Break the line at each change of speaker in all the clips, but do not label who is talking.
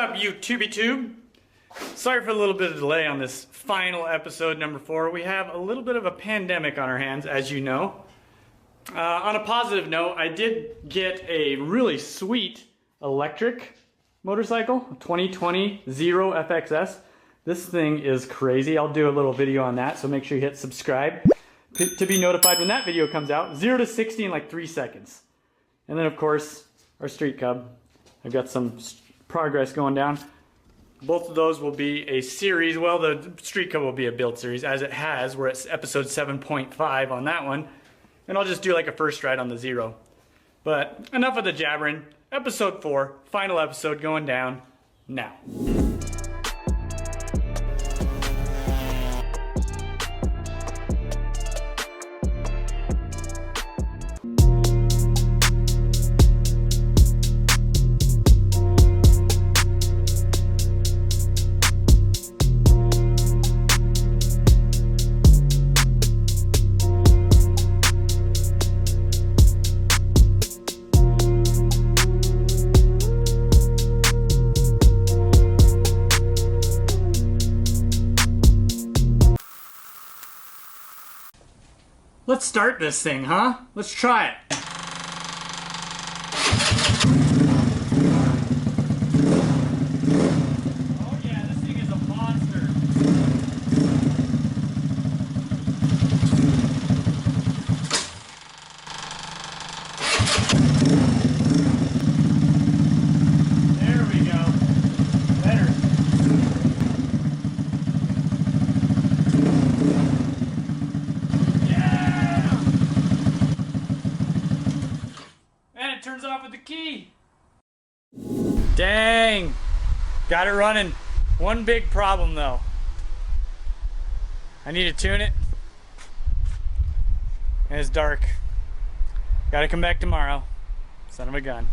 What's up, YouTube? Sorry for a little bit of delay on this final episode, number 4. We have a little bit of a pandemic on our hands, as you know. On a positive note, I did get a really sweet electric motorcycle, 2020 Zero FXS. This thing is crazy. I'll do a little video on that, so make sure you hit subscribe to be notified when that video comes out. 0 to 60 in like 3 seconds. And then, of course, our Street Cub. I've got some progress going down. Both of those will be a series. Well, the Street Cub will be a build series, as it has. We're at episode 7.5 on that one. And I'll just do like a first ride on the Zero. But enough of the jabbering. Episode 4, final episode going down now. Let's start this thing, huh? Let's try it. Oh yeah, this thing is a monster. There we go. Better. Turns off with the key. Dang. Got it running. One big problem though. I need to tune it. And it's dark. Gotta come back tomorrow. Son of a gun.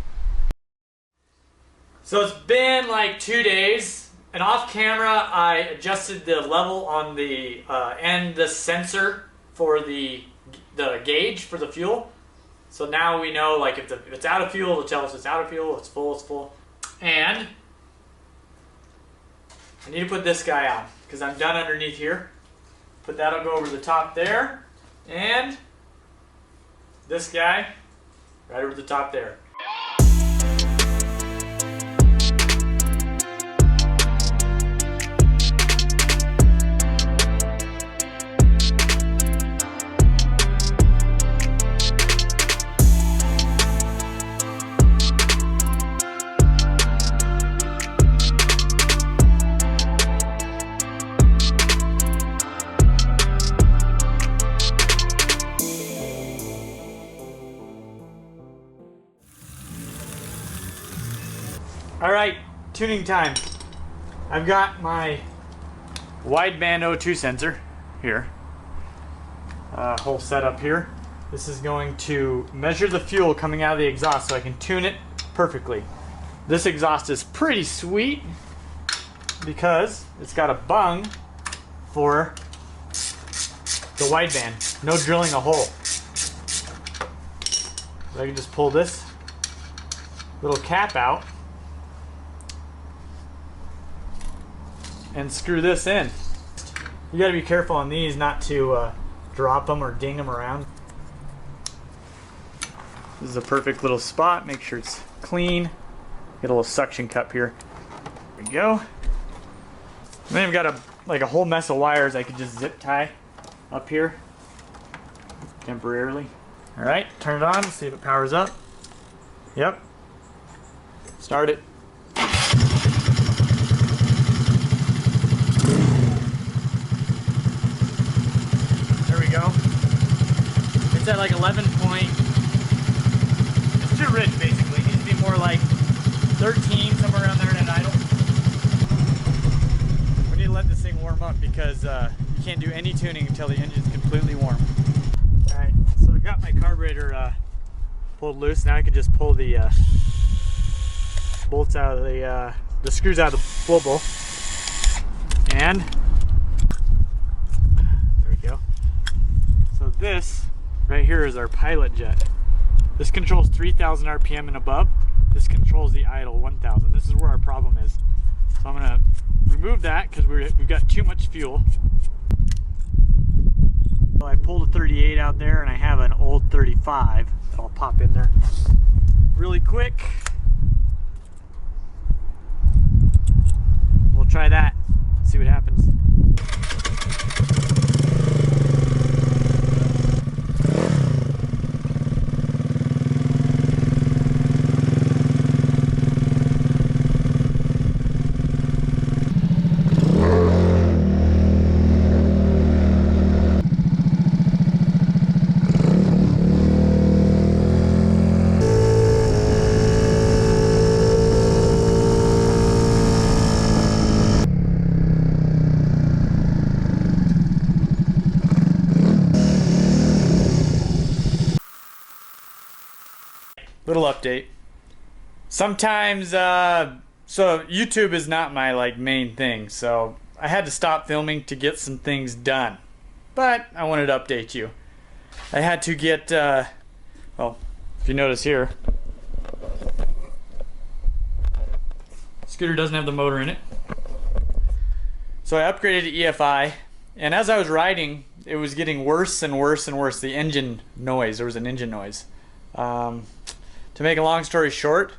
So it's been like 2 days, and off camera I adjusted the level on the and the sensor for the gauge for the fuel. So now we know, like, if it's out of fuel, it'll tell us it's out of fuel, it's full. And I need to put this guy on, because I'm done underneath here. But that'll go over the top there. And this guy right over the top there. Alright, tuning time. I've got my wideband O2 sensor here. Whole setup here. This is going to measure the fuel coming out of the exhaust so I can tune it perfectly. This exhaust is pretty sweet because it's got a bung for the wideband. No drilling a hole. So I can just pull this little cap out and screw this in. You gotta be careful on these not to drop them or ding them around. This is a perfect little spot. Make sure it's clean. Get a little suction cup here. There we go. And then I've got a whole mess of wires I could just zip tie up here temporarily. All right, turn it on, see if it powers up. Yep. Start it. Go. It's at like 11 point. It's too rich basically. It needs to be more like 13, somewhere around there at idle. We need to let this thing warm up because you can't do any tuning until the engine's completely warm. Alright, so I got my carburetor pulled loose. Now I can just pull the bolts out of the screws out of the flow bowl. And this right here is our pilot jet. This controls 3,000 RPM and above. This controls the idle 1,000. This is where our problem is. remove that because we've got too much fuel. So I pulled a 38 out there and I have an old 35 that I'll pop in there really quick. We'll try that, see what happens. Little update. Sometimes, so YouTube is not my main thing, so I had to stop filming to get some things done. But I wanted to update you. I had to get, well, if you notice here, scooter doesn't have the motor in it. So I upgraded to EFI, and as I was riding, it was getting worse and worse and worse. The engine noise, there was an engine noise. To make a long story short,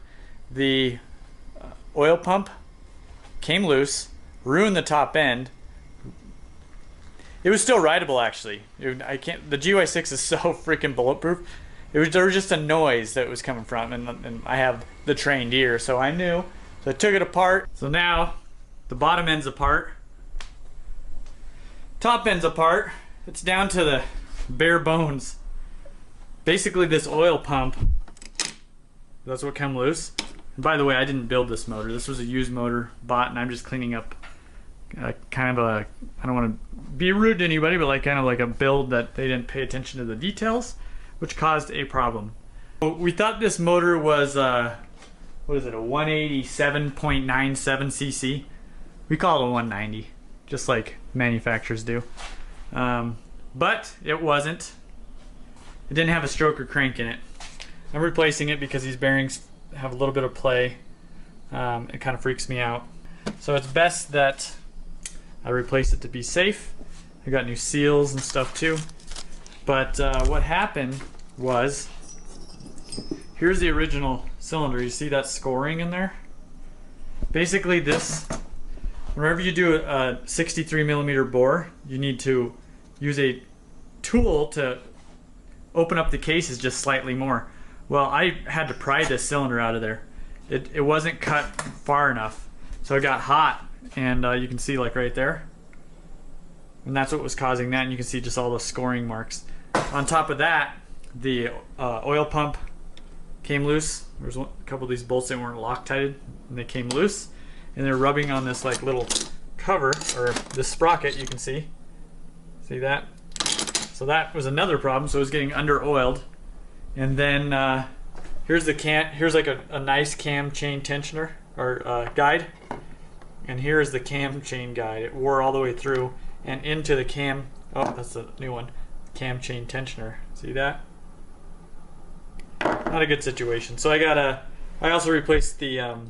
the oil pump came loose, ruined the top end. It was still rideable actually. The GY6 is so freaking bulletproof. There was just a noise that was coming from, and I have the trained ear, so I knew. So I took it apart. So now the bottom end's apart, top end's apart. It's down to the bare bones. Basically, this oil pump, that's what came loose. And by the way, I didn't build this motor. This was a used motor bought, and I'm just cleaning up kind of a, I don't want to be rude to anybody, but kind of like a build that they didn't pay attention to the details, which caused a problem. So we thought this motor was, what is it, a 187.97 cc. We call it a 190, just like manufacturers do. But it wasn't. It didn't have a stroker crank in it. I'm replacing it because these bearings have a little bit of play. It kind of freaks me out. So it's best that I replace it to be safe. I got new seals and stuff too. But what happened was, here's the original cylinder. You see that scoring in there? Basically this, whenever you do a 63 millimeter bore, you need to use a tool to open up the cases just slightly more. Well, I had to pry this cylinder out of there. It wasn't cut far enough, so it got hot, and you can see right there, and that's what was causing that. And you can see just all the scoring marks. On top of that, the oil pump came loose. There was a couple of these bolts that weren't Loctited, and they came loose, and they're rubbing on this little cover, or this sprocket. You can see that. So that was another problem. So it was getting under oiled. And then here's the here's a nice cam chain tensioner or guide, and here's the cam chain guide. It wore all the way through and into the cam. Oh, that's the new one, cam chain tensioner. See that? Not a good situation. So I also replaced the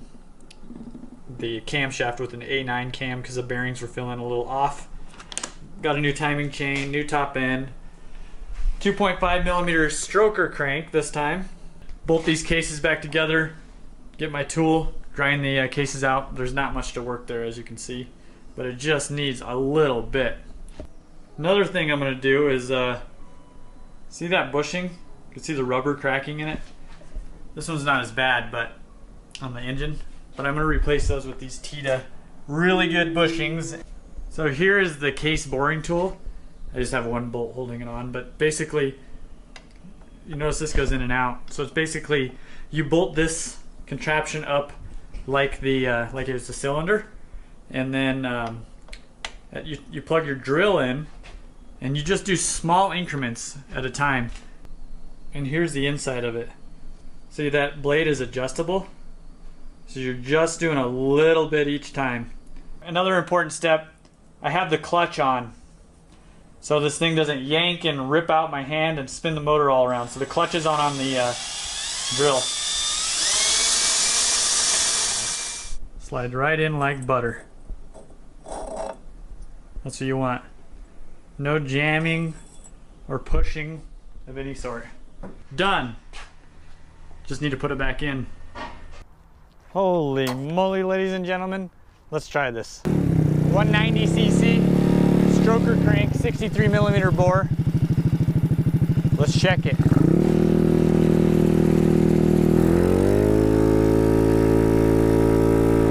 camshaft with an A9 cam because the bearings were feeling a little off. Got a new timing chain, new top end. 2.5 millimeter stroker crank this time. Bolt these cases back together, get my tool, grind the cases out. There's not much to work there, as you can see, but it just needs a little bit. Another thing I'm going to do is, see that bushing? You can see the rubber cracking in it. This one's not as bad, but on the engine. But I'm going to replace those with these Tita really good bushings. So here is the case boring tool. I just have one bolt holding it on, but basically, you notice this goes in and out. So it's basically, you bolt this contraption up like it was a cylinder, and then you plug your drill in, and you just do small increments at a time. And here's the inside of it. See, that blade is adjustable, so you're just doing a little bit each time. Another important step, I have the clutch on, so this thing doesn't yank and rip out my hand and spin the motor all around. So the clutch is on the drill. Slide right in like butter. That's what you want. No jamming or pushing of any sort. Done. Just need to put it back in. Holy moly, ladies and gentlemen. Let's try this. 190cc, stroker crank, 63mm bore. Let's check it.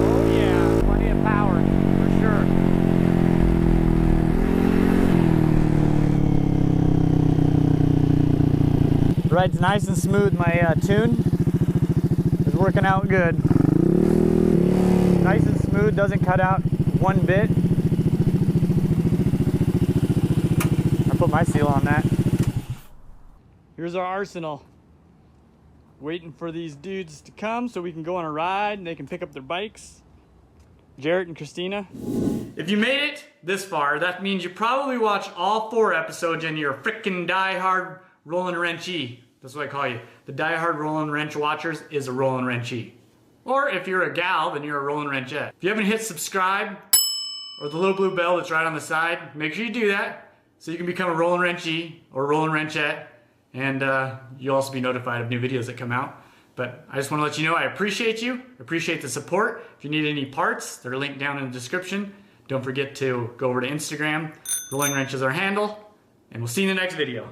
Oh yeah, plenty of power, for sure. Rides nice and smooth. My tune is working out good. Nice and smooth, doesn't cut out one bit. I put my seal on that. Here's our arsenal. Waiting for these dudes to come so we can go on a ride and they can pick up their bikes. Jarrett and Christina. If you made it this far, that means you probably watched all 4 episodes and you're a frickin' die-hard rollin' wrenchy. That's what I call you. The die-hard rollin' wrench watchers is a rollin' wrenchy. Or if you're a gal, then you're a rollin' wrenchette. If you haven't hit subscribe or the little blue bell that's right on the side, make sure you do that so you can become a rollin' wrenchy or a rollin' wrenchette, and you'll also be notified of new videos that come out. But I just want to let you know I appreciate you, appreciate the support. If you need any parts, they're linked down in the description. Don't forget to go over to Instagram. Rolling Wrench is our handle, and we'll see you in the next video.